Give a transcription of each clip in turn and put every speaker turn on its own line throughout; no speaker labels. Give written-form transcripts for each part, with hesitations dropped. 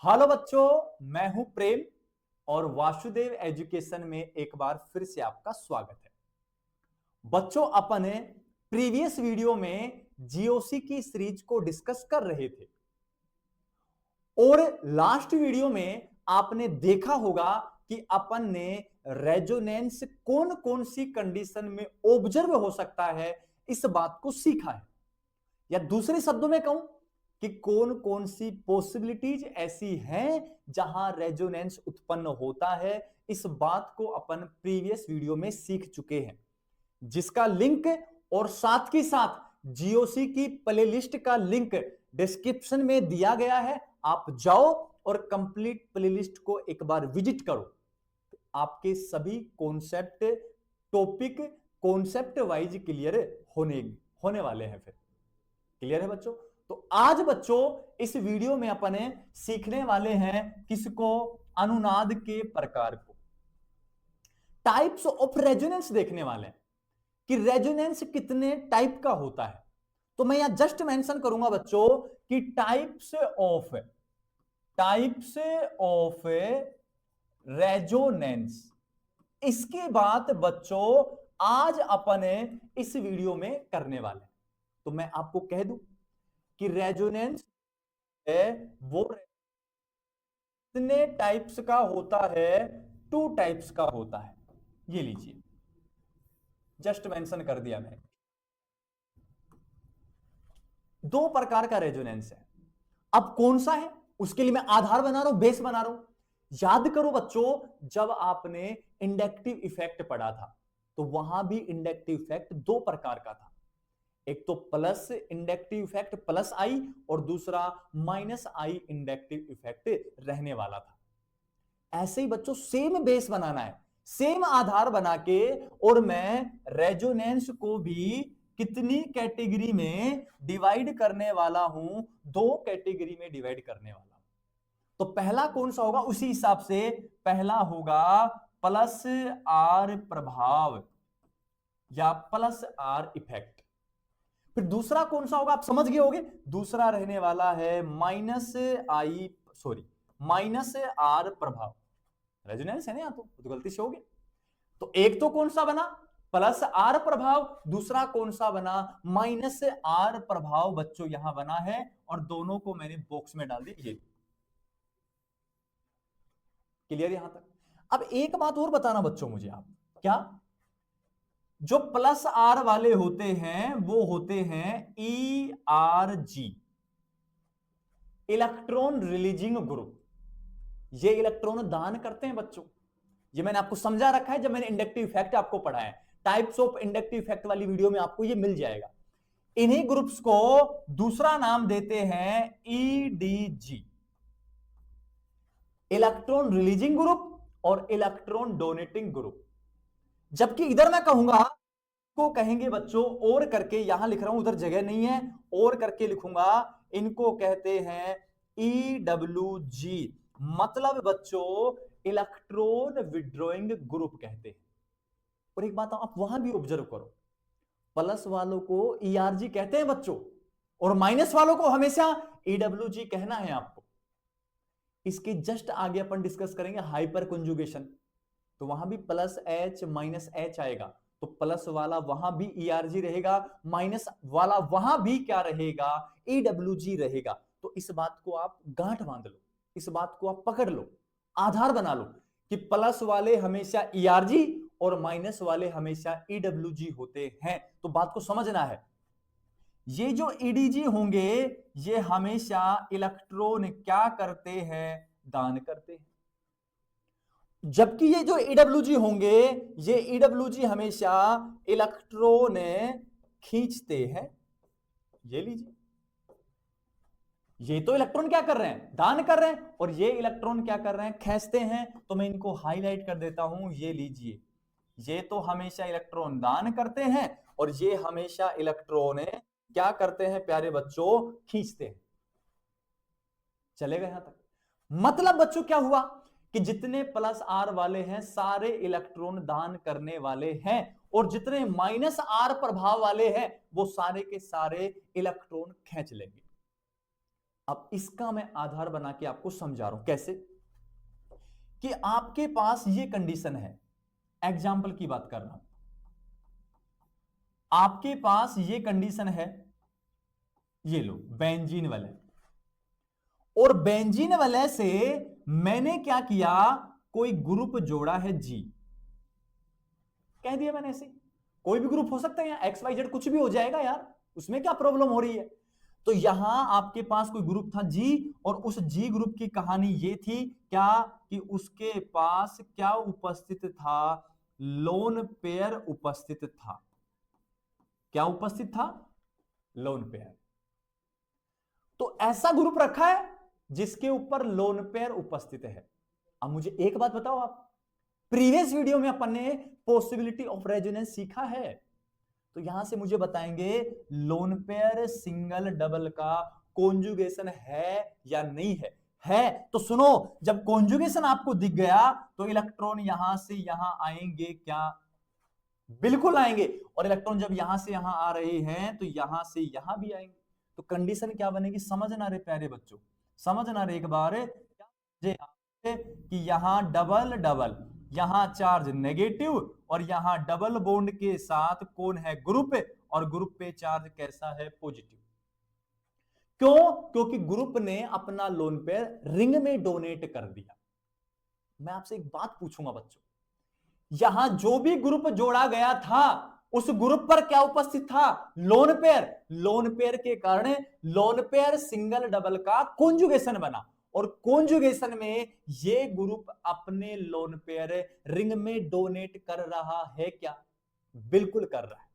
Hello बच्चों, मैं हूं प्रेम और वासुदेव एजुकेशन में एक बार फिर से आपका स्वागत है। बच्चों, अपन प्रीवियस वीडियो में जीओसी की सीरीज को डिस्कस कर रहे थे और लास्ट वीडियो में आपने देखा होगा कि अपन ने रेजोनेंस कौन कौन सी कंडीशन में ऑब्जर्व हो सकता है इस बात को सीखा है, या दूसरे शब्दों में कहूं कि कौन कौन सी पॉसिबिलिटीज ऐसी हैं जहां रेजोनेंस उत्पन्न होता है। इस बात को अपन प्रीवियस वीडियो में सीख चुके हैं, जिसका लिंक और साथ के साथ जीओसी की प्लेलिस्ट का लिंक डिस्क्रिप्शन में दिया गया है। आप जाओ और कंप्लीट प्लेलिस्ट को एक बार विजिट करो। आपके सभी concept topic concept wise clear होने वाले हैं। फिर क्लियर है बच्चों? तो आज बच्चों इस वीडियो में अपन सीखने वाले हैं किसको? अनुनाद के प्रकार को, टाइप्स ऑफ रेजोनेंस देखने वाले हैं कि रेजोनेंस कितने टाइप का होता है। तो मैं यहां जस्ट मेंशन करूंगा बच्चों कि टाइप्स ऑफ रेजोनेंस। इसकी बात बच्चों आज अपन इस वीडियो में करने वाले हैं। तो मैं आपको कह दूं कि रेजोनेंस है वो कितने टाइप्स का होता है? 2 टाइप्स का होता है। ये लीजिए, जस्ट मेंशन कर दिया मैंने। 2 प्रकार का रेजोनेंस है। अब कौन सा है उसके लिए मैं आधार बना रहा हूं, बेस बना रहा हूं। याद करो बच्चों, जब आपने इंडक्टिव इफेक्ट पढ़ा था तो वहां भी इंडक्टिव इफेक्ट 2 प्रकार का था। एक तो प्लस इंडक्टिव इफेक्ट प्लस आई और दूसरा माइनस आई इंडक्टिव इफेक्ट रहने वाला था। ऐसे ही बच्चों सेम बेस बनाना है, सेम आधार बना के, और मैं रेजोनेंस को भी कितनी कैटेगरी में डिवाइड करने वाला हूं? 2 कैटेगरी में डिवाइड करने वाला हूं। तो पहला कौन सा होगा? उसी हिसाब से पहला होगा प्लस आर प्रभाव या प्लस आर इफेक्ट। फिर दूसरा कौन सा होगा? आप समझ गए होंगे। दूसरा रहने वाला है माइनस आर प्रभाव। रेजोनेंस है ना, यहां तो गलती से हो गया। तो एक तो कौन सा बना? प्लस आर प्रभाव। दूसरा कौन सा बना? माइनस आर प्रभाव बच्चों यहां बना है, और दोनों को मैंने बॉक्स में डाल दिया। ये क्लियर यहां तक? अब एक बात और बताना बच्चों मुझे, आप क्या, जो प्लस आर वाले होते हैं वो होते हैं ERG, इलेक्ट्रॉन रिलीजिंग ग्रुप। ये इलेक्ट्रॉन दान करते हैं बच्चों। ये मैंने आपको समझा रखा है जब मैंने इंडक्टिव इफेक्ट आपको पढ़ाया है। टाइप्स ऑफ इंडक्टिव इफेक्ट वाली वीडियो में आपको ये मिल जाएगा। इन्हीं ग्रुप्स को दूसरा नाम देते हैं EDG, इलेक्ट्रॉन रिलीजिंग ग्रुप और इलेक्ट्रॉन डोनेटिंग ग्रुप। जबकि इधर मैं कहूंगा को कहेंगे बच्चों और करके, यहां लिख रहा हूं, उधर जगह नहीं है, और करके लिखूंगा। इनको कहते हैं EWG, मतलब बच्चों इलेक्ट्रॉन विड्रॉइंग ग्रुप कहते हैं। और एक बात आप वहां भी ऑब्जर्व करो, प्लस वालों को ERG कहते हैं बच्चों, और माइनस वालों को हमेशा EWG कहना है आपको। इसके जस्ट आगे अपन डिस्कस करेंगे हाइपर कंजुगेशन, तो वहां भी प्लस H माइनस H आएगा। तो प्लस वाला वहां भी ERG रहेगा, माइनस वाला वहां भी क्या रहेगा? EWG रहेगा। तो इस बात को आप गांठ बांध लो, इस बात को आप पकड़ लो, आधार बना लो कि प्लस वाले हमेशा ERG और माइनस वाले हमेशा EWG होते हैं। तो बात को समझना है। ये जो EDG होंगे ये हमेशा इलेक्ट्रॉन क्या करते हैं? दान करते हैं। जबकि ये जो EWG होंगे, ये EWG हमेशा इलेक्ट्रॉन खींचते हैं। ये लीजिए, ये तो इलेक्ट्रॉन क्या कर रहे हैं? दान कर रहे हैं, और ये इलेक्ट्रॉन क्या कर रहे हैं? खींचते हैं। तो मैं इनको हाईलाइट कर देता हूं। ये लीजिए, ये तो हमेशा इलेक्ट्रॉन दान करते हैं, और ये हमेशा इलेक्ट्रॉन क्या करते हैं प्यारे बच्चों? खींचते हैं। चलेगा यहां तक? मतलब बच्चों क्या हुआ कि जितने प्लस आर वाले हैं सारे इलेक्ट्रॉन दान करने वाले हैं, और जितने माइनस आर प्रभाव वाले हैं वो सारे के सारे इलेक्ट्रॉन खींच लेंगे। अब इसका मैं आधार बना के आपको समझा रहा हूं कैसे, कि आपके पास ये कंडीशन है, एग्जाम्पल की बात कर रहा हूं, आपके पास ये कंडीशन है, ये लो बेंजीन वलय, और बेंजीन वलय से मैंने क्या किया, कोई ग्रुप जोड़ा है जी, कह दिया मैंने ऐसे, कोई भी ग्रुप हो सकता है, यहां एक्स वाई जेड कुछ भी हो जाएगा यार, उसमें क्या प्रॉब्लम हो रही है। तो यहां आपके पास कोई ग्रुप था जी, और उस जी ग्रुप की कहानी ये थी क्या, कि उसके पास क्या उपस्थित था, लोन पेयर उपस्थित था। क्या उपस्थित था, लोन पेयर। तो ऐसा ग्रुप रखा है जिसके ऊपर लोन पेयर उपस्थित है। अब मुझे एक बात बताओ, आप प्रीवियस वीडियो में अपन ने पॉसिबिलिटी ऑफ रेजोनेंस सीखा है, तो यहां से मुझे बताएंगे लोन पेयर सिंगल डबल का कॉन्जुगेशन है या नहीं है। है तो सुनो, जब कॉन्जुगेशन आपको दिख गया तो इलेक्ट्रॉन यहां से यहां आएंगे क्या, बिल्कुल आएंगे, और इलेक्ट्रॉन जब यहां से यहां आ रहे हैं तो यहां से यहां भी आएंगे। तो कंडीशन क्या बनेगी, समझना रे प्यारे बच्चों, समझना रे एक बार, कि यहां डबल डबल, यहां चार्ज नेगेटिव, और यहां डबल बॉन्ड के साथ कौन है, ग्रुप, और ग्रुप पे चार्ज कैसा है, पॉजिटिव। क्यों, क्योंकि ग्रुप ने अपना लोन पेयर रिंग में डोनेट कर दिया। मैं आपसे एक बात पूछूंगा बच्चों, यहां जो भी ग्रुप जोड़ा गया था उस ग्रुप पर क्या उपस्थित था, लोन पेयर। लोन पेयर के कारण लोन पेयर सिंगल डबल का कॉन्जुगेशन बना, और कॉन्जुगेशन में ये ग्रुप अपने लोन पेयर रिंग में डोनेट कर रहा है क्या, बिल्कुल कर रहा है।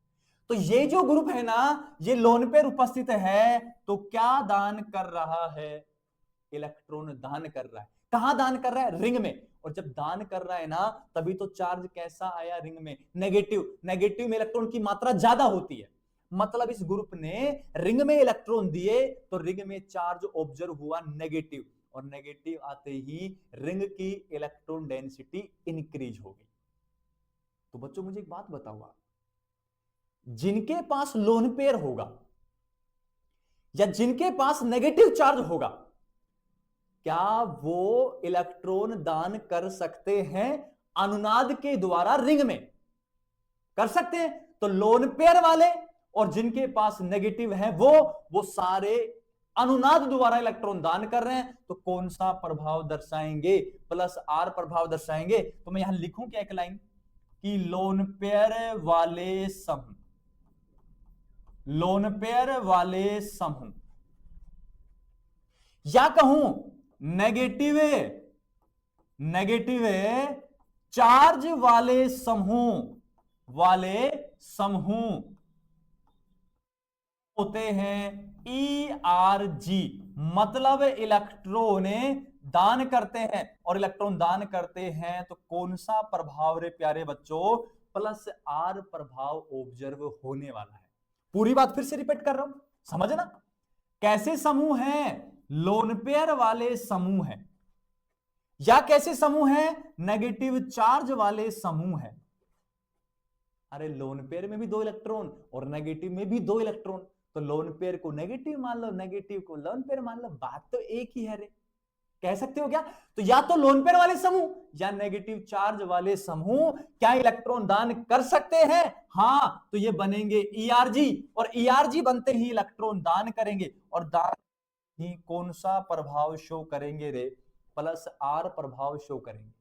तो ये जो ग्रुप है ना, ये लोन पेयर उपस्थित है, तो क्या दान कर रहा है, इलेक्ट्रॉन दान कर रहा है। कहां दान कर रहा है, रिंग में। और जब दान कर रहा है ना, तभी तो चार्ज कैसा आया, रिंग में नेगेटिव। नेगेटिव में इलेक्ट्रॉन की मात्रा ज्यादा होती है, मतलब इस ग्रुप ने रिंग में इलेक्ट्रॉन दिए तो रिंग में चार्ज ऑब्जर्व हुआ नेगेटिव, और नेगेटिव आते ही रिंग की इलेक्ट्रॉन डेंसिटी इंक्रीज होगी। तो बच्चों मुझे एक बात बताओ, जिनके पास लोन पेयर होगा या जिनके पास नेगेटिव चार्ज होगा, क्या वो इलेक्ट्रॉन दान कर सकते हैं अनुनाद के द्वारा रिंग में, कर सकते हैं। तो लोन पेयर वाले और जिनके पास नेगेटिव है वो सारे अनुनाद द्वारा इलेक्ट्रॉन दान कर रहे हैं, तो कौन सा प्रभाव दर्शाएंगे, प्लस आर प्रभाव दर्शाएंगे। तो मैं यहां लिखूं क्या एक लाइन, कि लोन पेयर वाले समूह, लोन पेयर वाले समूह, या कहूं नेगेटिव चार्ज वाले समूह होते हैं ERG, मतलब इलेक्ट्रॉन दान करते हैं, और इलेक्ट्रॉन दान करते हैं तो कौन सा प्रभाव रे प्यारे बच्चों, प्लस आर प्रभाव ऑब्जर्व होने वाला है। पूरी बात फिर से रिपीट कर रहा हूं, समझना। कैसे समूह हैं, लोन पेयर वाले समूह हैं, या कैसे समूह हैं, नेगेटिव चार्ज वाले समूह हैं। अरे लोन पेयर में भी 2 इलेक्ट्रॉन और नेगेटिव में भी 2 इलेक्ट्रॉन, तो लोन पेयर को नेगेटिव मान लो, नेगेटिव को लोन पेयर मान लो, बात तो एक ही है रे, कह सकते हो क्या। तो या तो लोन पेयर वाले समूह या नेगेटिव चार्ज वाले समूह क्या इलेक्ट्रॉन दान कर सकते हैं, हां, तो ये बनेंगे ERG, और ERG बनते ही इलेक्ट्रॉन दान करेंगे, और दान ही कौन सा प्रभाव शो करेंगे रे, प्लस आर प्रभाव शो करेंगे।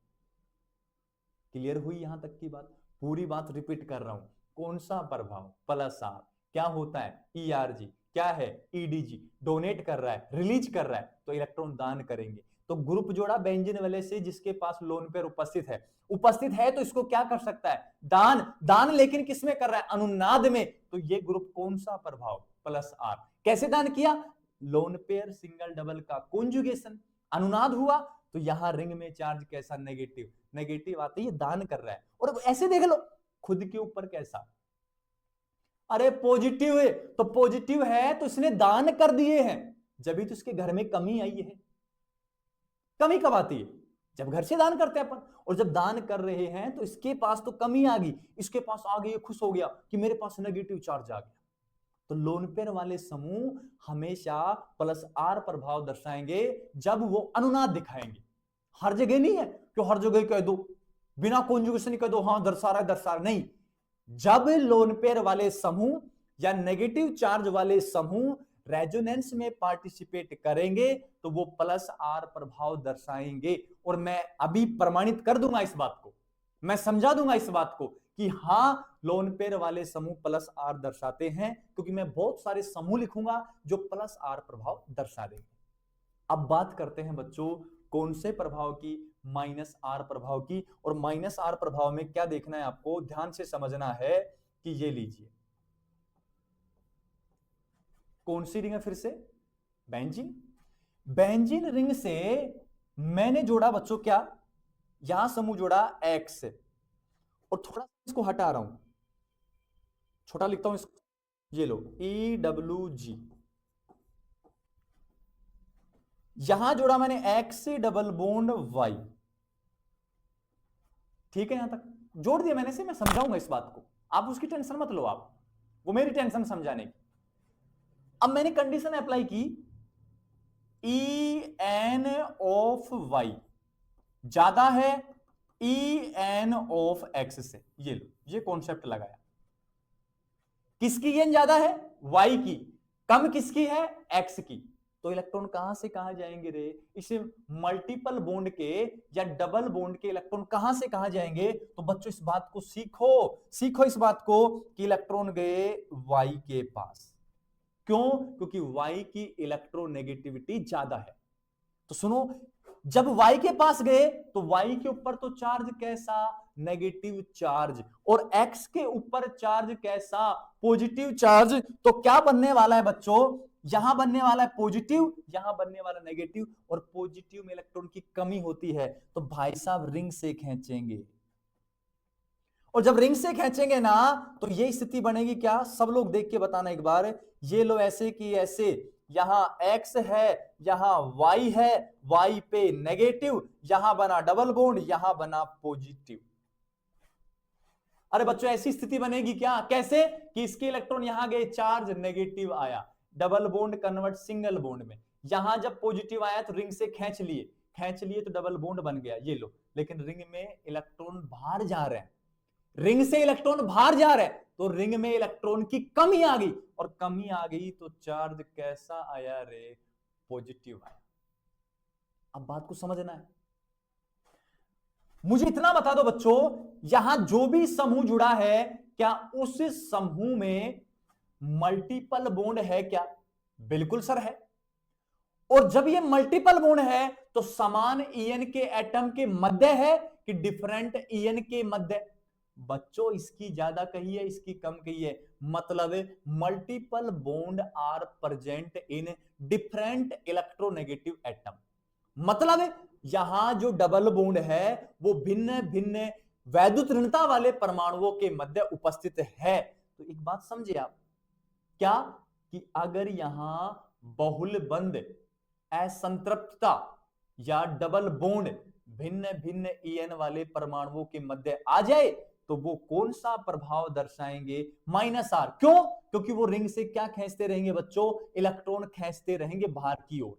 क्लियर हुई यहां तक की बात, पूरी बात रिपीट कर रहा हूं, कौन सा प्रभाव, प्लस आर, क्या होता है ERG, क्या है EDG, डोनेट कर रहा है, रिलीज कर रहा है, तो इलेक्ट्रॉन दान करेंगे। तो ग्रुप जोड़ा बेंजीन वाले से जिसके पास लोन पेयर उपस्थित है तो इसको क्या कर सकता है, दान लेकिन किसमें कर रहा है, अनुनाद में। तो ये ग्रुप कौन सा प्रभाव, प्लस आर। कैसे दान किया, लोन पेयर सिंगल डबल का कॉन्जुगेशन, अनुनाद हुआ, तो यहां रिंग में चार्ज कैसा, नेगेटिव आते ही दान कर रहा है। और ऐसे देख लो खुद के ऊपर कैसा, अरे पॉजिटिव है, तो पॉजिटिव है तो इसने दान कर दिए हैं, जब भी तो इसके घर में कमी आई है। कमी कब आती है, जब घर से दान करते हैं अपन, और जब दान कर रहे हैं तो इसके पास तो कमी आ गई, इसके पास आ गई, खुश हो गया कि मेरे पास नेगेटिव चार्ज आ गया। तो लोन पेयर वाले समूह हमेशा प्लस आर प्रभाव दर्शाएंगे जब वो अनुनाद दिखाएंगे। हर जगह नहीं है कि हर जगह कह दो, बिना कॉन्जुगेशन कह दो हाँ दर्शा रहा है दर्शा रहा नहीं। जब लोन पेयर वाले समूह या नेगेटिव चार्ज वाले समूह रेजोनेंस में पार्टिसिपेट करेंगे तो वो प्लस आर प्रभाव दर्शाएंगे। और मैं अभी प्रमाणित कर दूंगा इस बात को, मैं समझा दूंगा इस बात को कि हां लोन पेयर वाले समूह प्लस आर दर्शाते हैं, क्योंकि मैं बहुत सारे समूह लिखूंगा जो प्लस आर प्रभाव दर्शा देंगे। अब बात करते हैं बच्चों कौन से प्रभाव की, माइनस आर प्रभाव की। और माइनस आर प्रभाव में क्या देखना है आपको, ध्यान से समझना है कि ये लीजिए कौन सी रिंग है, फिर से बेंजीन। बेंजीन रिंग से मैंने जोड़ा बच्चों क्या, यहां समूह जोड़ा एक्स से, और थोड़ा इसको हटा रहा हूं, छोटा लिखता हूं इसको, ये लो EWG। यहां जोड़ा मैंने एक्स से डबल बॉन्ड वाई, ठीक है, यहां तक जोड़ दिया मैंने से, मैं समझाऊंगा इस बात को, आप उसकी टेंशन मत लो, आप वो मेरी टेंशन समझाने की। अब मैंने कंडीशन अप्लाई की, EN ऑफ वाई ज्यादा है EN ऑफ एक्स से, ये लो ये कॉन्सेप्ट लगाया। किसकी EN ज्यादा है, वाई की, कम किसकी है, एक्स की। तो इलेक्ट्रॉन कहां से कहां जाएंगे रे, इसे मल्टीपल बॉन्ड के या डबल बॉन्ड के इलेक्ट्रॉन कहां से कहां जाएंगे। तो बच्चों इस बात को सीखो, सीखो इस बात को कि इलेक्ट्रॉन गए वाई के पास। क्यों, क्योंकि वाई की इलेक्ट्रोनेगेटिविटी ज्यादा है। तो सुनो, जब वाई के पास गए तो वाई के ऊपर तो चार्ज कैसा, नेगेटिव चार्ज, और एक्स के ऊपर चार्ज कैसा, पॉजिटिव चार्ज। तो क्या बनने वाला है बच्चों, यहां बनने वाला है पॉजिटिव, यहां बनने वाला नेगेटिव, और पॉजिटिव में इलेक्ट्रॉन की कमी होती है तो भाई साहब रिंग से खींचेंगे। और जब रिंग से खींचेंगे ना तो ये स्थिति बनेगी क्या, सब लोग देख के बताना एक बार, ये लो ऐसे की ऐसे, यहां x है, यहां y है, y पे नेगेटिव, यहां बना डबल बॉन्ड, यहां बना पॉजिटिव। अरे बच्चों ऐसी स्थिति बनेगी क्या, कैसे कि इसके इलेक्ट्रॉन यहां गए, चार्ज नेगेटिव आया, double bond convert single bond में, यहां जब पॉजिटिव आया तो रिंग से खींच लिए, खींच लिए तो डबल बॉन्ड बन गया, ये लो। लेकिन रिंग में इलेक्ट्रॉन बाहर जा रहे हैं, रिंग से इलेक्ट्रॉन बाहर जा रहे हैं, तो रिंग में इलेक्ट्रॉन की कमी आ गई, और कमी आ गई तो चार्ज कैसा आया रे, पॉजिटिव आया। अब बात को समझना है, मुझे इतना बता दो बच्चों, यहां जो भी समूह जुड़ा है क्या उस समूह में मल्टीपल बॉन्ड है क्या, बिल्कुल सर है। और जब ये मल्टीपल बॉन्ड है तो समान EN के एटम के मध्य है कि डिफरेंट EN के मध्य, बच्चों इसकी ज्यादा कही है इसकी कम कही है, मतलब multiple bond are present in different electronegative atom. मतलब यहां जो डबल बॉन्ड है वो भिन्न भिन्न वैद्युत ऋणता वाले परमाणुओं के मध्य उपस्थित है। तो एक बात समझे आप, क्या कि अगर यहां बहुल बंध, असंतृप्तता या डबल बॉन्ड भिन्न भिन्न EN वाले परमाणुओं के मध्य आ जाए तो वो कौन सा प्रभाव दर्शाएंगे, माइनस आर। क्यों, क्योंकि वो रिंग से क्या खींचते रहेंगे बच्चों, इलेक्ट्रॉन खींचते रहेंगे बाहर की ओर।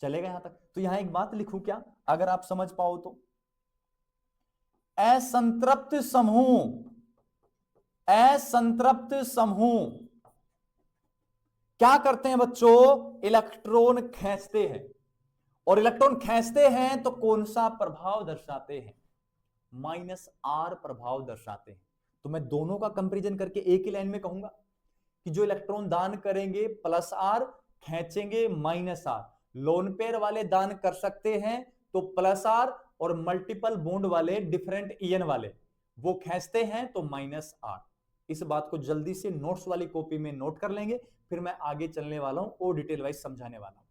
चलेगा यहां तक। तो यहां एक बात लिखूं क्या, अगर आप समझ पाओ तो, असंतृप्त समूह, असंतृप्त समूह क्या करते हैं बच्चों, इलेक्ट्रॉन खींचते हैं, और इलेक्ट्रॉन खींचते हैं तो कौन सा प्रभाव दर्शाते हैं, माइनस आर प्रभाव दर्शाते हैं। तो मैं दोनों का कंपैरिजन करके एक ही लाइन में कहूंगा कि जो इलेक्ट्रॉन दान करेंगे प्लस आर, खींचेंगे माइनस आर। लोन पेयर वाले दान कर सकते हैं तो प्लस आर, और मल्टीपल बॉन्ड वाले डिफरेंट EN वाले वो खींचते हैं तो माइनस आर। इस बात को जल्दी से नोट्स वाली कॉपी में नोट कर लेंगे, फिर मैं आगे चलने वाला हूं और डिटेल वाइज समझाने वाला हूं।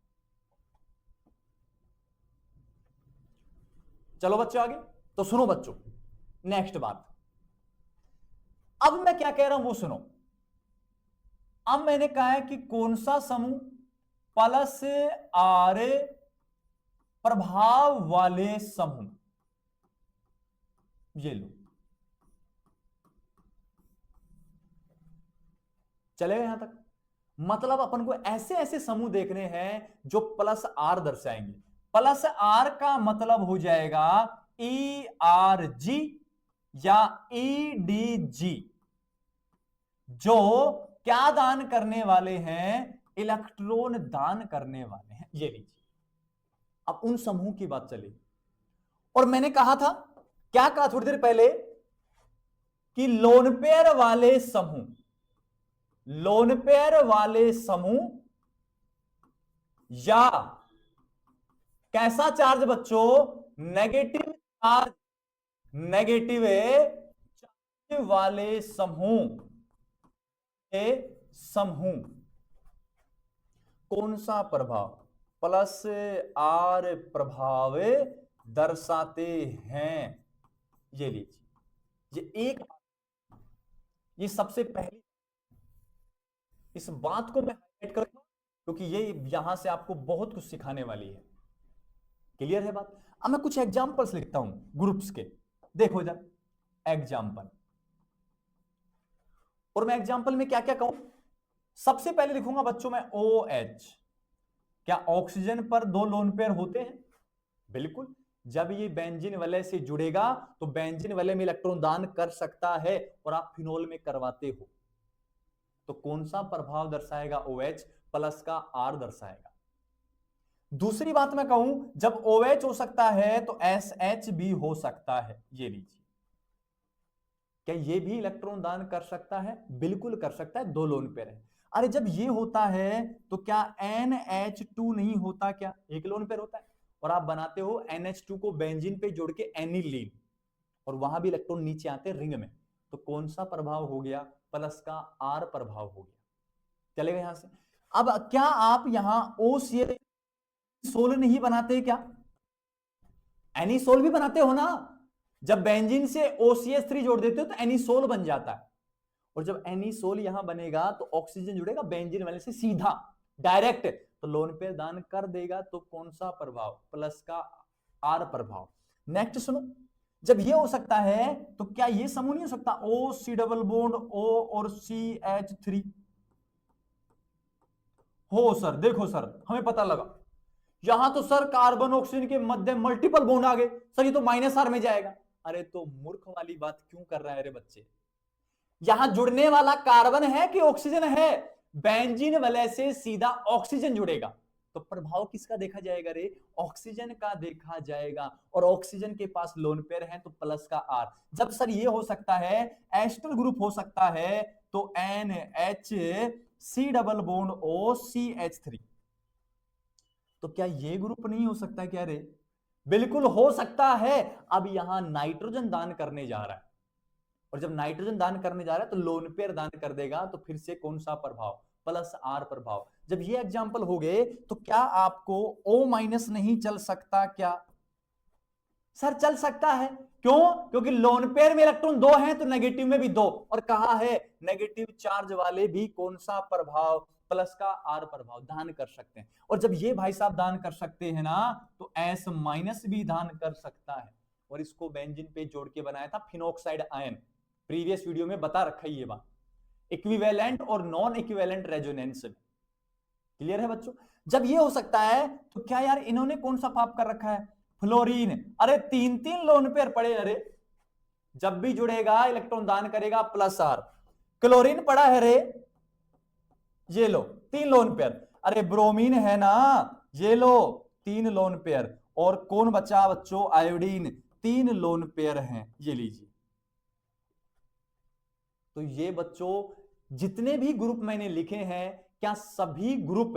चलो बच्चों आगे। तो सुनो बच्चों, नेक्स्ट बात, अब मैं क्या कह रहा हूं वो सुनो। अब मैंने कहा है कि कौन सा समूह प्लस आर प्रभाव वाले समूह, ये लो। चलेगा यहां तक? मतलब अपन को ऐसे ऐसे समूह देखने हैं जो प्लस आर दर्शाएंगे। प्लस आर का मतलब हो जाएगा ई आर जी या ई डी जी, जो क्या दान करने वाले हैं? इलेक्ट्रॉन दान करने वाले हैं। ये लीजिए, अब उन समूह की बात चली। और मैंने कहा था, क्या कहा थोड़ी देर पहले, कि लोन पेयर वाले समूह, लोन पेयर वाले समूह या कैसा चार्ज बच्चों? नेगेटिव चार्ज, नेगेटिव चार्ज वाले समूह, समूह कौन सा प्रभाव? प्लस आर प्रभाव दर्शाते हैं। ये लीजिए, ये एक, ये सबसे पहली, इस बात को मैं हाईलाइट करूंगा क्योंकि ये यहां से आपको बहुत कुछ सिखाने वाली है। क्लियर है बात? अब मैं कुछ एग्जांपल्स लिखता हूं ग्रुप्स के, देखो इधर एग्जांपल। और मैं एग्जांपल में क्या क्या कहूं? सबसे पहले लिखूंगा बच्चों मैं OH। क्या ऑक्सीजन पर दो लोन पेयर होते हैं? बिल्कुल। जब ये बेंजीन वलय से जुड़ेगा तो बेंजीन वलय में इलेक्ट्रॉन दान कर सकता है, और आप फिनोल में करवाते हो, तो कौन सा प्रभाव दर्शाएगा? OH प्लस का R दर्शाएगा। दूसरी बात मैं कहूं, जब OH हो सकता है तो SH भी हो सकता है। ये लीजिए, क्या ये भी इलेक्ट्रॉन दान कर सकता है? बिल्कुल कर सकता है, दो लोन पेयर है। अरे जब ये होता है तो क्या NH2 नहीं होता? क्या एक लोन पेयर होता है? और आप बनाते हो NH2 को बेंजीन पे जोड़ के एनिलीन, और वहां भी इलेक्ट्रॉन नीचे आते हैं रिंग में, तो कौन सा प्रभाव हो गया? प्लस का R प्रभाव हो गया। चलेगा यहां से? अब क्या आप यहां OCl सोल नहीं बनाते? क्या एनिसोल भी बनाते हो ना? जब बेंजीन से OCH3 जोड़ देते हो तो एनिसोल बन जाता है, और जब एनिसोल यहां बनेगा तो ऑक्सीजन जुड़ेगा बेंजीन वाले से सीधा डायरेक्ट, तो लोन पेयर दान कर देगा। तो कौन सा प्रभाव? प्लस का R प्रभाव। नेक्स्ट सुनो, जब ये हो सकता है तो क्या ये समूह नहीं हो सकता? OC डबल बॉन्ड O और CH3 हो? सर देखो सर, हमें पता लगा यहां तो सर कार्बन ऑक्सीजन के मध्य मल्टीपल बॉन्ड आ गए, सर ये तो -R में जाएगा। अरे तो मूर्ख वाली बात क्यों कर रहा है रे बच्चे? यहां जुड़ने वाला कार्बन है कि ऑक्सीजन है? बेंजीन वलय से सीधा ऑक्सीजन जुड़ेगा, तो प्रभाव किसका देखा जाएगा रे? ऑक्सीजन का देखा जाएगा, और ऑक्सीजन के पास लोन पेयर है तो प्लस का R। जब सर ये हो सकता है, एस्टर ग्रुप हो सकता है, तो NHC डबल बॉन्ड OCH3, तो क्या ये ग्रुप नहीं हो सकता क्या रे? बिल्कुल हो सकता है। अब यहां नाइट्रोजन दान करने जा रहा है, और जब नाइट्रोजन दान करने जा रहा है तो लोन पेयर दान कर देगा, तो फिर से कौन सा प्रभाव? प्लस R प्रभाव। जब ये एग्जांपल हो गए तो क्या आपको O- नहीं चल सकता? क्या सर चल सकता है? क्यों? क्योंकि लोन पेयर में इलेक्ट्रॉन दो हैं तो नेगेटिव में भी दो, और कहा है नेगेटिव चार्ज वाले भी कौन सा प्रभाव? प्लस का R प्रभाव दान कर सकते हैं। और जब ये भाई साहब दान कर सकते हैं ना, तो S- भी दान कर सकता है, और इसको बेंजीन पे जोड़ के बनाया था फिनोक्साइड आयन। प्रीवियस वीडियो में बता रखा है ये बात, इक्विवेलेंट और नॉन इक्विवेलेंट रेजोनेंस में। क्लियर है बच्चों? जब ये हो सकता है तो क्या यार इन्होंने कौन सा पाप कर रखा है? फ्लोरीन। अरे तीन तीन लोन पेयर पड़े, अरे जब भी जुड़ेगा इलेक्ट्रॉन दान करेगा प्लस R। क्लोरीन पड़ा है रे, ये लो तीन लोन पेयर। अरे ब्रोमीन है ना, ये लो तीन लोन पेयर। और कौन बचा बच्चों? आयोडीन, तीन लोन पेयर हैं। ये लीजिए, तो ये बच्चों जितने भी ग्रुप मैंने लिखे हैं, क्या सभी ग्रुप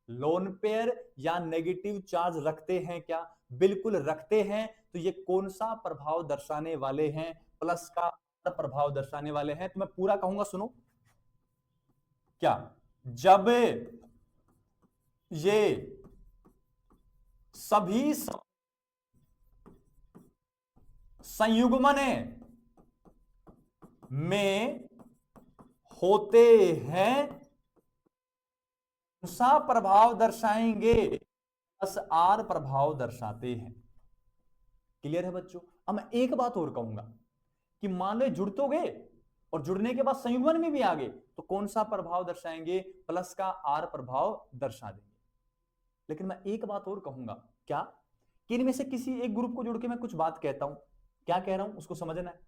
लोन पेयर या नेगेटिव चार्ज रखते हैं? क्या बिल्कुल रखते हैं। तो ये कौन सा प्रभाव दर्शाने वाले हैं? प्लस का प्रभाव दर्शाने वाले हैं। तो मैं पूरा कहूंगा, सुनो। क्या जब ये सभी संयुग्मन में होते हैं, कौन सा प्रभाव दर्शाएंगे? प्लस R प्रभाव दर्शाते हैं। क्लियर है बच्चों? अब मैं एक बात और कहूंगा कि मान लो जुड़ तो गए और जुड़ने के बाद संयुग्मन में भी आ गए तो कौन सा प्रभाव दर्शाएंगे, प्लस का आर प्रभाव दर्शा देंगे। लेकिन मैं एक बात और कहूंगा, क्या कि इनमें से किसी एक ग्रुप को जोड़ के मैं कुछ बात कहता हूं, क्या कह रहा हूं उसको समझना है।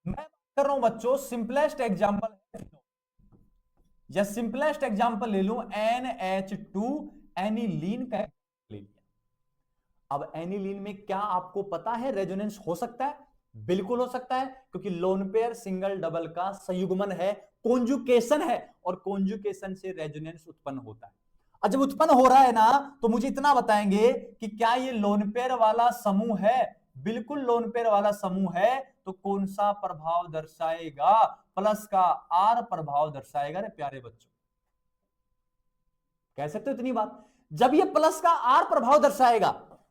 मैं बात कर रहा हूं बच्चों, सिंपलेस्ट एग्जांपल है, या सिंपलेस्ट एग्जांपल ले लूं NH2 एनिलीन का ले लिया। अब एनिलीन में क्या आपको पता है रेजोनेंस हो सकता है? बिल्कुल हो सकता है, क्योंकि लोन पेयर सिंगल डबल का संयुग्मन है, कॉन्जुकेशन है, और कॉन्जुकेशन से रेजोनेंस उत्पन्न होता है। और जब उत्पन्न हो रहा है ना, तो मुझे इतना बताएंगे कि क्या ये लोन पेयर वाला समूह है? बिल्कुल लोन पेयर वाला समूह है, तो कौन सा प्रभाव दर्शाएगा? प्लस का आर प्रभाव दर्शाएगा रे प्यारे बच्चों। कह सकते हो इतनी बात? जब ये प्लस का आर प्रभाव दर्शाएगा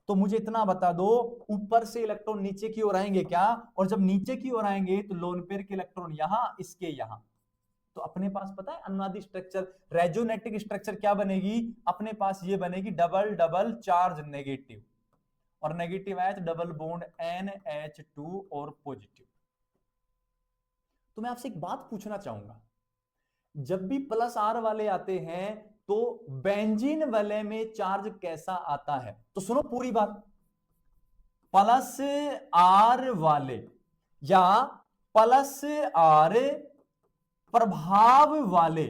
तो मुझे इतना बता दो, ऊपर से इलेक्ट्रॉन नीचे की ओर आएंगे क्या? और जब नीचे की ओर आएंगे तो लोन पेयर के इलेक्ट्रॉन यहां, इसके यहां, तो अपने पास पता है अनुनादी स्ट्रक्चर, रेजोनेटिक स्ट्रक्चर क्या बनेगी अपने पास? ये बनेगी डबल डबल चार्ज नेगेटिव, और नेगेटिव आया तो डबल बॉन्ड NH2 और पॉजिटिव। तो मैं आपसे एक बात पूछना चाहूंगा, जब भी प्लस आर वाले आते हैं तो बेंजीन वाले में चार्ज कैसा आता है? तो सुनो पूरी बात, प्लस आर वाले या प्लस आर प्रभाव वाले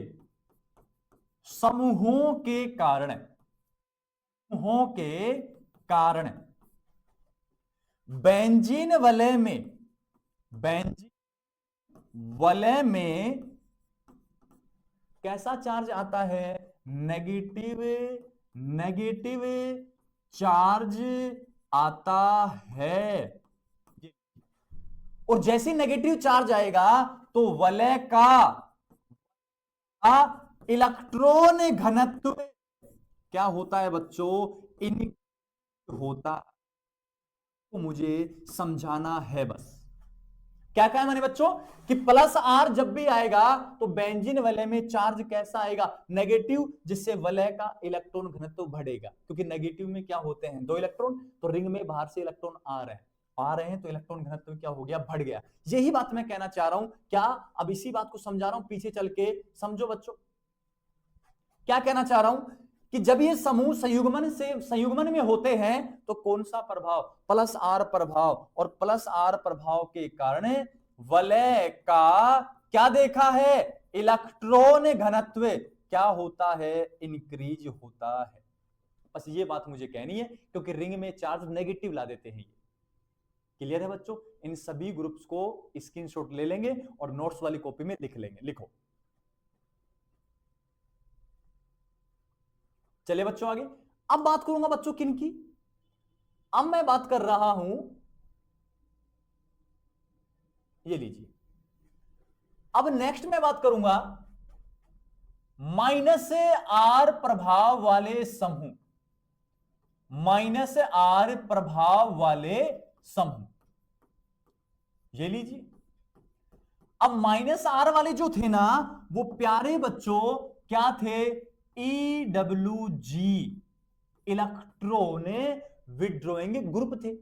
समूहों के कारण बेंजीन वलय में कैसा चार्ज आता है? नेगेटिव चार्ज आता है। और जैसे नेगेटिव चार्ज आएगा तो वलय का इलेक्ट्रॉन घनत्व क्या होता है बच्चों? इन होता, तो मुझे समझाना है बस। क्या कहा मैंने बच्चों कि प्लस आर जब भी आएगा तो बेंजीन वलय में चार्ज कैसा आएगा? नेगेटिव, जिससे वलय का इलेक्ट्रॉन घनत्व बढ़ेगा, क्योंकि नेगेटिव में क्या होते हैं? 2 इलेक्ट्रॉन, तो रिंग में बाहर से इलेक्ट्रॉन आ रहे हैं तो इलेक्ट्रॉन घनत्व क्या हो गया? बढ़ गया। यही बात मैं कहना चाह रहा हूं। क्या अब इसी बात को समझा रहा हूं, पीछे चल के समझो बच्चों। क्या कहना चाह रहा हूं कि जब ये समूह संयुग्मन में होते हैं तो कौन सा प्रभाव? प्लस आर प्रभाव, और प्लस आर प्रभाव के कारण वलय का क्या देखा है? इलेक्ट्रॉन घनत्व क्या होता है? इंक्रीज होता है। बस ये बात मुझे कहनी है, क्योंकि रिंग में चार्ज नेगेटिव ला देते हैं। क्लियर है बच्चों? इन सभी ग्रुप्स को स्क्रीनशॉट ले लेंगे और नोट्स वाली कॉपी में लिख लेंगे। लिखो। चलिए बच्चों आगे। अब बात करूंगा बच्चों किन की? अब मैं बात कर रहा हूं, ये लीजिए। अब नेक्स्ट मैं बात करूंगा माइनस आर प्रभाव वाले समूह, माइनस आर प्रभाव वाले समूह, ये लीजिए। अब माइनस आर वाले जो थे ना, वो प्यारे बच्चों क्या थे? EWG, इलेक्ट्रॉन विड्रॉइंग ग्रुप थे।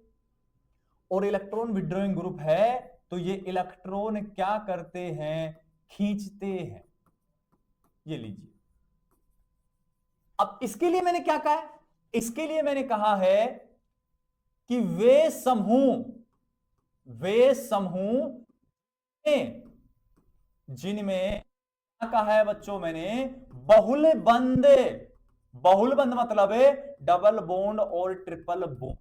और इलेक्ट्रॉन विड्रॉइंग ग्रुप है तो ये इलेक्ट्रॉन क्या करते हैं? खींचते हैं। ये लीजिए। अब इसके लिए मैंने क्या कहा है? इसके लिए मैंने कहा है कि वे समूह जिनमें क्या कहा है बच्चों मैंने? बहुल बंद मतलब है डबल बॉन्ड और ट्रिपल बॉन्ड।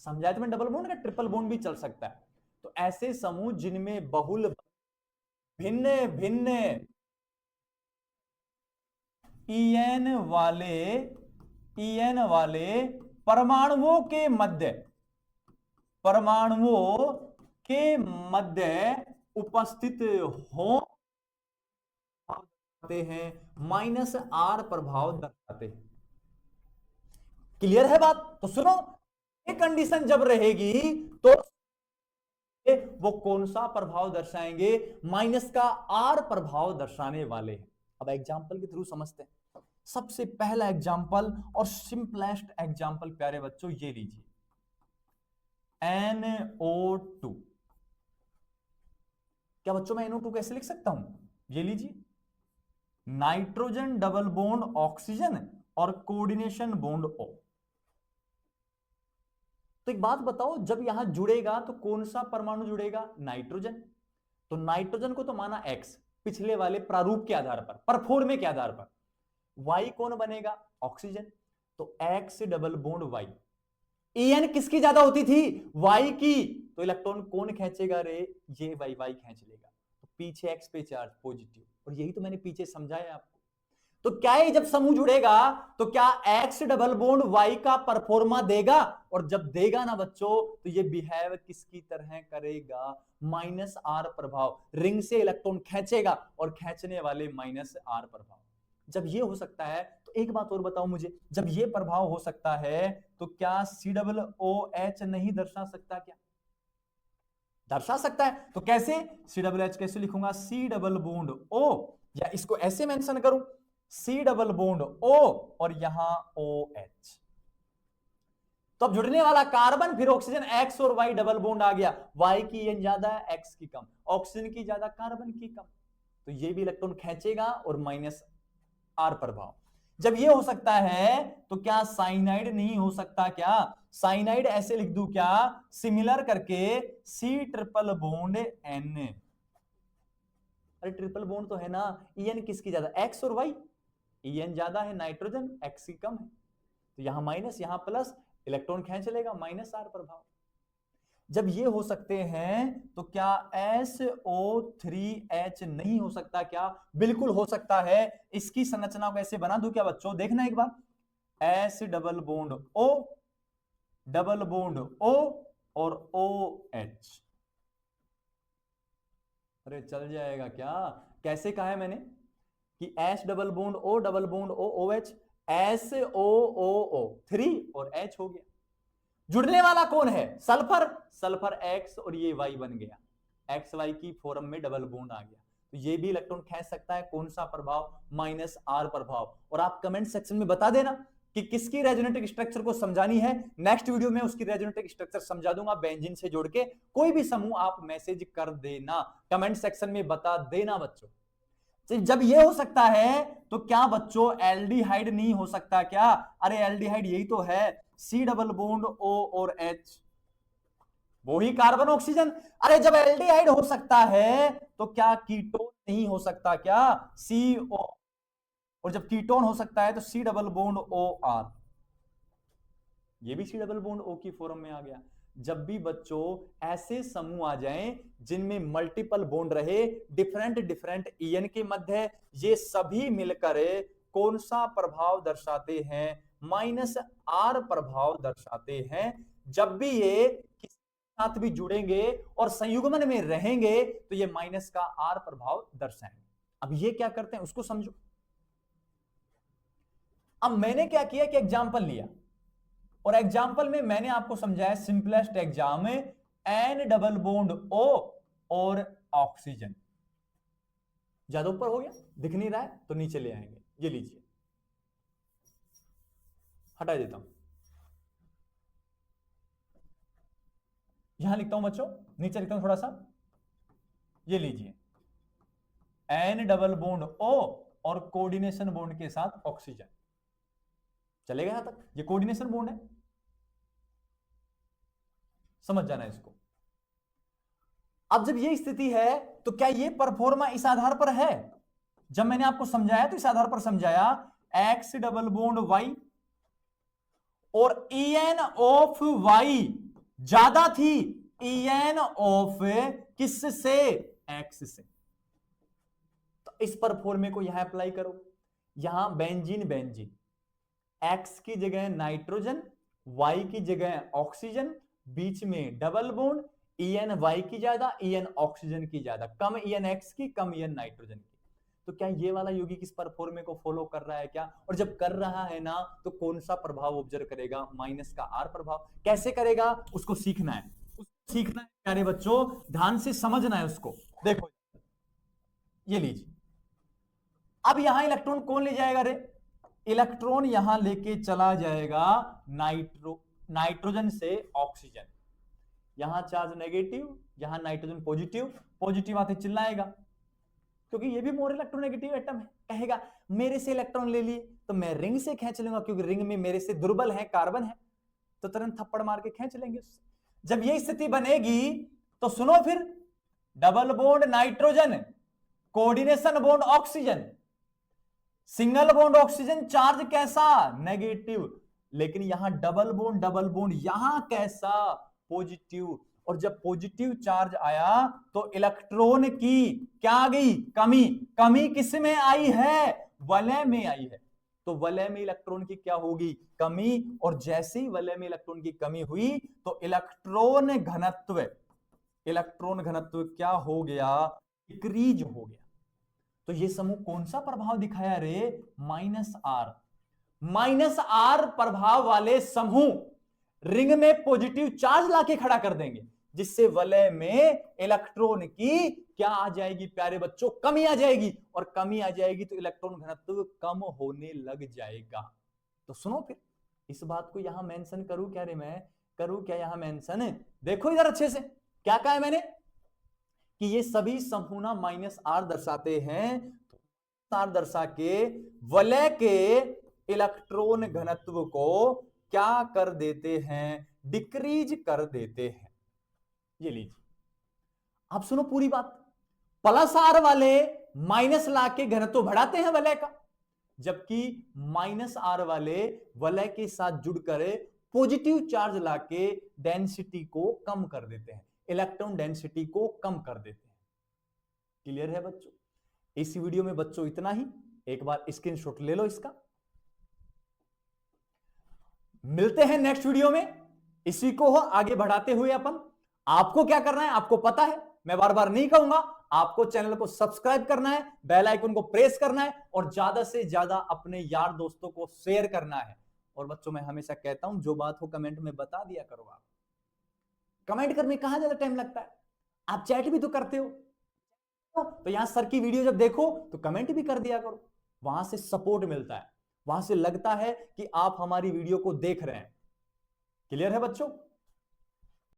समझाया तो मैं, डबल बॉन्ड का ट्रिपल बॉन्ड भी चल सकता है। तो ऐसे समूह जिनमें बहुल भिन्न भिन्न EN वाले परमाणुओं के मध्य उपस्थित हो हैं, माइनस आर प्रभाव दर्शाते हैं। क्लियर है बात? तो सुनो, ये कंडीशन जब रहेगी तो वो कौन सा प्रभाव दर्शाएंगे? माइनस का आर प्रभाव दर्शाने वाले हैं। अब एग्जाम्पल के थ्रू समझते हैं। सबसे पहला एग्जाम्पल और सिंपलेस्ट एग्जाम्पल प्यारे बच्चों ये लीजिए, NO2। क्या बच्चों मैं NO2 कैसे लिख सकता हूं? ये लीजिए, नाइट्रोजन डबल बॉन्ड ऑक्सीजन और कोऑर्डिनेशन बॉन्ड O। तो एक बात बताओ, जब यहां जुड़ेगा तो कौन सा परमाणु जुड़ेगा? नाइट्रोजन। तो नाइट्रोजन को तो माना X पिछले वाले प्रारूप के आधार पर, परफॉर्मे के आधार पर। Y कौन बनेगा? ऑक्सीजन। तो X double bond Y। En किसकी ज्यादा होती थी? Y की। तो इलेक्ट्रॉन कौन खींचेगा रे? ये Y खींच लेगा। तो पीछे X पे चार्ज पॉजिटिव, और यही तो मैंने पीछे समझाया आपको। तो क्या है, जब समूह जुड़ेगा तो क्या X डबल बॉन्ड Y का परफॉर्मा देगा? और जब देगा ना बच्चों, तो ये बिहेव किसकी तरह करेगा? -R प्रभाव। रिंग से इलेक्ट्रॉन खींचेगा और खींचने वाले -R प्रभाव। जब ये हो सकता है तो एक बात और बताओ मुझे, जब ये प्रभाव हो सकता है तो क्या COOH नहीं दर्शा सकता? क्या दर्शा सकता है? तो कैसे? COOH कैसे लिखूंगा? C डबल बॉन्ड O, या इसको ऐसे मेंशन करूं, C डबल बॉन्ड O और यहां OH। तो अब जुड़ने वाला कार्बन, फिर ऑक्सीजन, X और Y डबल बॉन्ड आ गया। Y की N ज्यादा है, X की कम, ऑक्सीजन की ज्यादा, कार्बन की कम। तो ये भी इलेक्ट्रॉन खींचेगा और -R प्रभाव। जब ये हो सकता है तो क्या साइनाइड नहीं हो सकता? क्या साइनाइड ऐसे लिख दूं क्या? सिमिलर करके C ट्रिपल बॉन्ड N। अरे ट्रिपल बॉन्ड तो है ना, En किसकी ज्यादा? X और Y। En ज्यादा है नाइट्रोजन, X की कम है। तो यहां माइनस, यहां प्लस, इलेक्ट्रॉन खींच लेगा, -R प्रभाव। जब ये हो सकते हैं तो क्या SO3H नहीं हो सकता? क्या बिल्कुल हो सकता है। इसकी संरचना को ऐसे बना दूं क्या बच्चों? देखना एक बार, S double bond O, double bond O और OH। अरे चल जाएगा क्या? कैसे कहा है मैंने कि S double bond O, double bond O, OH, SOOO 3 और H हो गया। जुड़ने वाला कौन है? सल्फर। सल्फर X और ये Y बन गया, XY की फॉर्म में डबल बॉन्ड आ गया। तो ये भी इलेक्ट्रॉन खींच सकता है। कौन सा प्रभाव? -R प्रभाव। और आप कमेंट सेक्शन में बता देना कि किसकी रेजोनेटिक स्ट्रक्चर को समझानी है। नेक्स्ट वीडियो में उसकी रेजोनेटिक स्ट्रक्चर समझा दूंगा बेंजीन से जोड़ के। कोई भी समूह आप मैसेज कर देना, कमेंट सेक्शन में बता देना बच्चों। जब ये हो सकता है तो क्या बच्चों एल्डिहाइड नहीं हो सकता? क्या अरे एल्डिहाइड यही तो है, C डबल बॉन्ड O और H, वो ही कार्बन ऑक्सीजन। अरे जब एल्डिहाइड हो सकता है तो क्या कीटोन नहीं हो सकता? क्या CO। और जब कीटोन हो सकता है तो C डबल बॉन्ड OR, ये भी C डबल बॉन्ड O की फॉर्म में आ गया। जब भी बच्चों ऐसे समूह आ जाएं जिनमें मल्टीपल बॉन्ड रहे डिफरेंट डिफरेंट En के मध्य, ये सभी मिलकर कौन सा प्रभाव दर्शाते हैं? -R प्रभाव दर्शाते हैं। जब भी ये किसी के साथ भी जुड़ेंगे और संयुग्मन में रहेंगे तो ये -R प्रभाव दर्शाएंगे। अब ये क्या करते हैं उसको समझो। अब मैंने क्या किया कि एग्जाम्पल लिया, और एग्जाम्पल में मैंने आपको समझाया simplest exam, N double bond O और ऑक्सीजन। ज्यादा ऊपर हो गया, दिख नहीं रहा है तो नीचे ले आएंगे। ये लीजिए, हटा देता हूं, यहां लिखता हूं बच्चों, नीचे लिखता हूं थोड़ा सा। ये लीजिए, N डबल बॉन्ड O और कोऑर्डिनेशन बॉन्ड के साथ ऑक्सीजन। चलेगा यहां तक? ये कोऑर्डिनेशन बॉन्ड है, समझ जाना इसको। अब जब ये स्थिति है तो क्या ये परफॉर्मा इस आधार पर है? जब मैंने आपको समझाया तो इस आधार पर समझाया, X डबल बॉन्ड Y और En ऑफ Y ज्यादा थी En ऑफ किससे? X से। तो इस परफॉर्मे को यहां अप्लाई करो। यहां बेंजीन बेंजीन, X की जगह नाइट्रोजन, Y की जगह ऑक्सीजन, बीच में डबल बॉन्ड, En Y की ज्यादा, En ऑक्सीजन की ज्यादा, कम En X की, कम En नाइट्रोजन की। तो क्या ये वाला यौगिक इस परफॉर्मे को फॉलो कर रहा है? क्या और जब कर रहा है ना तो कौन सा प्रभाव ऑब्जर्व करेगा? -R प्रभाव। कैसे करेगा उसको सीखना है, उसको सीखना है प्यारे बच्चों, ध्यान से समझना है उसको। देखो ये लीजिए, अब यहां इलेक्ट्रॉन कौन ले जाएगा रे? इलेक्ट्रॉन यहां लेके चला जाएगा नाइट्रोजन से ऑक्सीजन। यहां चार्ज नेगेटिव, यहां नाइट्रोजन पॉजिटिव, पॉजिटिव आते चिल्लाएगा क्योंकि ये भी मोर इलेक्ट्रोनेगेटिव एटम है। कहेगा मेरे से इलेक्ट्रॉन ले लिए तो मैं रिंग से खींच लूंगा क्योंकि रिंग में मेरे से दुर्बल है कार्बन है, तो तुरंत थप्पड़ मार के खींच लेंगे उससे। जब ये स्थिति बनेगी तो सुनो फिर, double bond nitrogen, coordination bond oxygen, single bond oxygen charge कैसा नेगेटिव, लेकिन यहां डबल बॉन्ड यहां कैसा पॉजिटिव। और जब पॉजिटिव चार्ज आया तो इलेक्ट्रॉन की क्या आ गई, कमी। कमी किस में आई है, वलय में आई है। तो वलय में इलेक्ट्रॉन की क्या होगी, कमी। और जैसे ही वलय में इलेक्ट्रॉन की कमी हुई तो इलेक्ट्रॉन घनत्व क्या हो गया, डिक्रीज हो गया। तो ये समूह कौन सा प्रभाव दिखाया रे, -R। -R प्रभाव वाले समूह रिंग में पॉजिटिव चार्ज लाके खड़ा कर देंगे, जिससे वलय में इलेक्ट्रॉन की क्या आ जाएगी प्यारे बच्चों, कमी आ जाएगी। और कमी आ जाएगी तो इलेक्ट्रॉन घनत्व कम होने लग जाएगा। तो सुनो फिर, इस बात को यहां मेंशन करूं क्या रे, मैं करूं क्या यहां मेंशन, देखो इधर अच्छे से क्या कहा है मैंने कि ये सभी समूह -R दर्शाते हैं। तो R दर्शा के वलय के इलेक्ट्रॉन घनत्व को क्या कर देते हैं, डिक्रीज कर देते हैं। ये लीजिए, आप सुनो पूरी बात। +R वाले माइनस ला के घनत्व बढ़ाते हैं वलय का, जबकि -R वाले वलय के साथ जुड़कर पॉजिटिव चार्ज लाके डेंसिटी को कम कर देते हैं, इलेक्ट्रॉन डेंसिटी को कम कर देते हैं। क्लियर है बच्चों? इस वीडियो में बच्चों इतना ही, एक बार स्क्रीनशॉट ले लो इसका। मिलते हैं नेक्स्ट वीडियो में, इसी को हो आगे बढ़ाते हुए अपन। आपको क्या करना है आपको पता है, मैं बार बार नहीं कहूंगा। आपको चैनल को सब्सक्राइब करना है, बेल आइकन को प्रेस करना है और ज्यादा से ज्यादा अपने यार दोस्तों को शेयर करना है। और बच्चों मैं हमेशा कहता हूं, जो बात हो कमेंट में बता दिया करो। आप कमेंट करने कहां ज्यादा टाइम लगता है, आप चैट भी तो करते हो। तो यहां सर की वीडियो जब देखो तो कमेंट भी कर दिया करो, वहां से सपोर्ट मिलता है, वहां से लगता है कि आप हमारी वीडियो को देख रहे हैं। क्लियर है बच्चों?